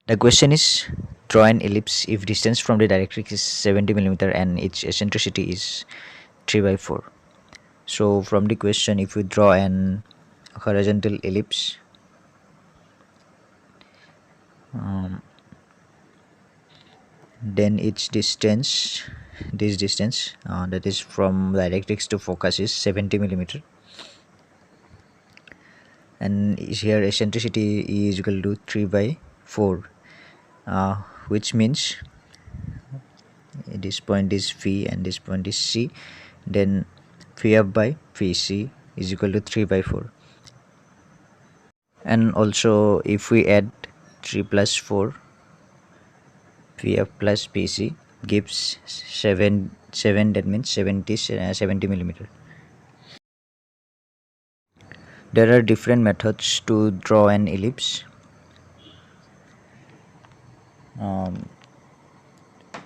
The question is, draw an ellipse if distance from the directrix is 70 millimeter and its eccentricity is 3 by 4. So from the question, if we draw an horizontal ellipse, then its distance, this distance that is from directrix to focus is 70 millimeter, and here eccentricity is equal to 3 by 4, which means this point is phi and this point is c, then phi f by phi c is equal to 3 by 4. And also if we add 3 plus 4, phi f plus pc gives 7, that means 70 millimeter. There are different methods to draw an ellipse.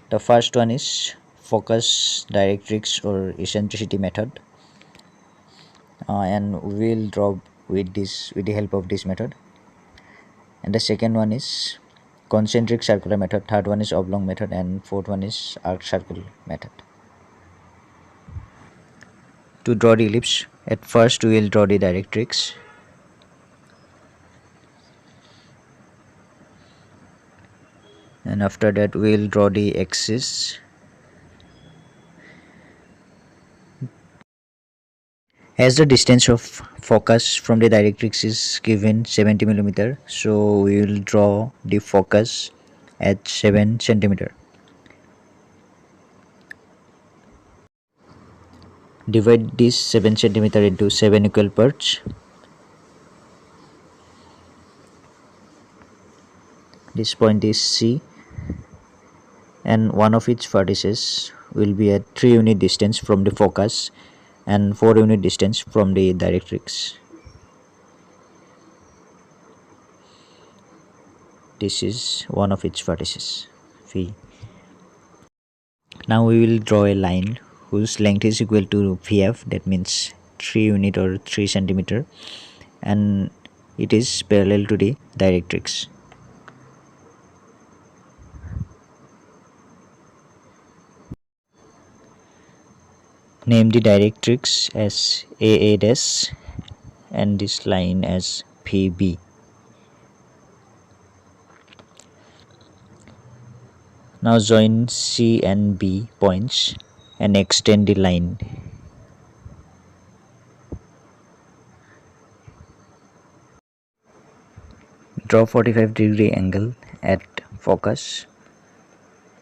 The first one is focus directrix or eccentricity method, and we will draw with the help of this method. And the second one is concentric circular method, third one is oblong method, and fourth one is arc circle method. To draw the ellipse, at first we will draw the directrix. And after that we will draw the axis. As the distance of focus from the directrix is given 70 millimeter, so we will draw the focus at 7 centimeter. Divide this 7 centimeter into 7 equal parts. This point is C, and one of its vertices will be at 3 unit distance from the focus and 4 unit distance from the directrix. This is one of its vertices, phi. Now we will draw a line whose length is equal to Vf, that means 3 unit or 3 centimeter, and it is parallel to the directrix. Name the directrix as AA dash and this line as PB. Now join C and B points and extend the line. Draw 45-degree angle at focus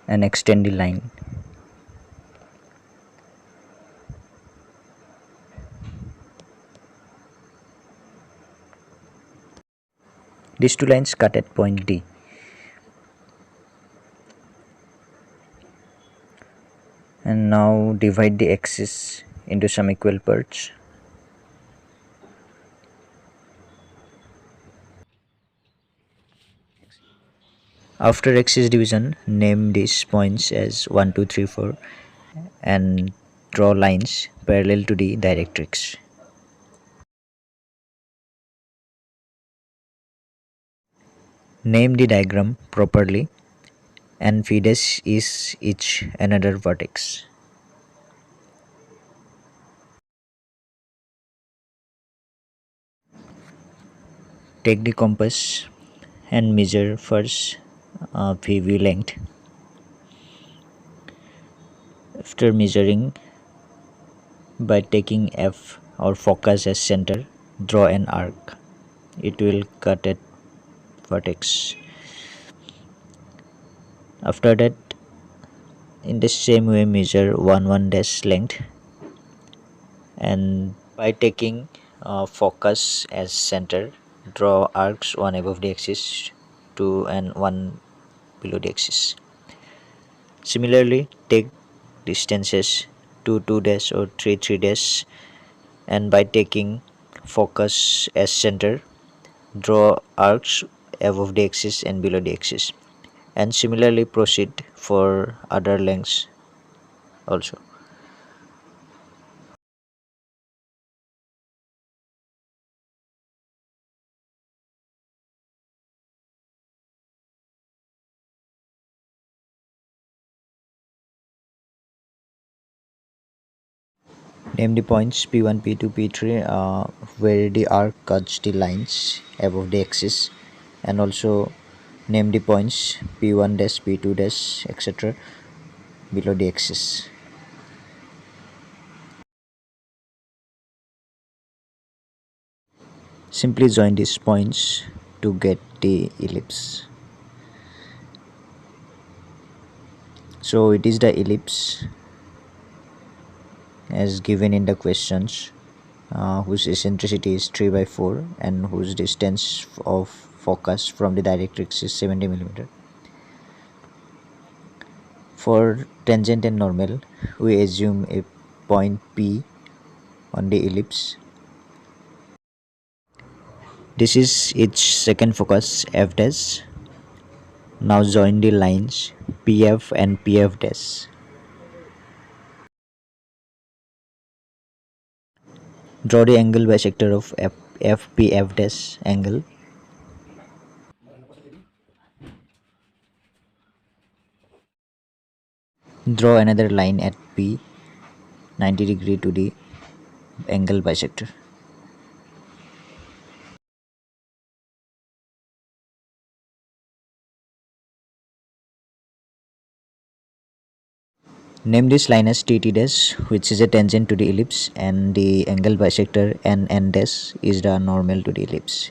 and extend the line. These two lines cut at point D. And now divide the axis into some equal parts. After axis division, name these points as 1, 2, 3, 4 and draw lines parallel to the directrix. Name the diagram properly, and phi dash is each another vertex. Take the compass and measure first PV length. After measuring, by taking F or focus as center, draw an arc. It will cut at vertex. After that, in the same way measure 1 dash length, and by taking focus as center, draw arcs, one above the axis, 2 and 1 below the axis. Similarly, take distances 2, 2 dash or 3, 3 dash, and by taking focus as center, draw arcs above the axis and below the axis, and similarly proceed for other lengths also. Name the points P1, P2, P3 where the arc cuts the lines above the axis, and also name the points P1 dash, P2 dash, etc. below the axis. Simply join these points to get the ellipse. So it is the ellipse as given in the questions, whose eccentricity is 3 by 4 and whose distance of focus from the directrix is 70 millimeter. For tangent and normal, we assume a point P on the ellipse. This is its second focus, F dash. Now join the lines PF and PF dash. Draw the angle bisector of FPF dash angle. Draw another line at P 90 degree to the angle bisector. Name this line as TT dash, which is a tangent to the ellipse, and the angle bisector NN dash is the normal to the ellipse.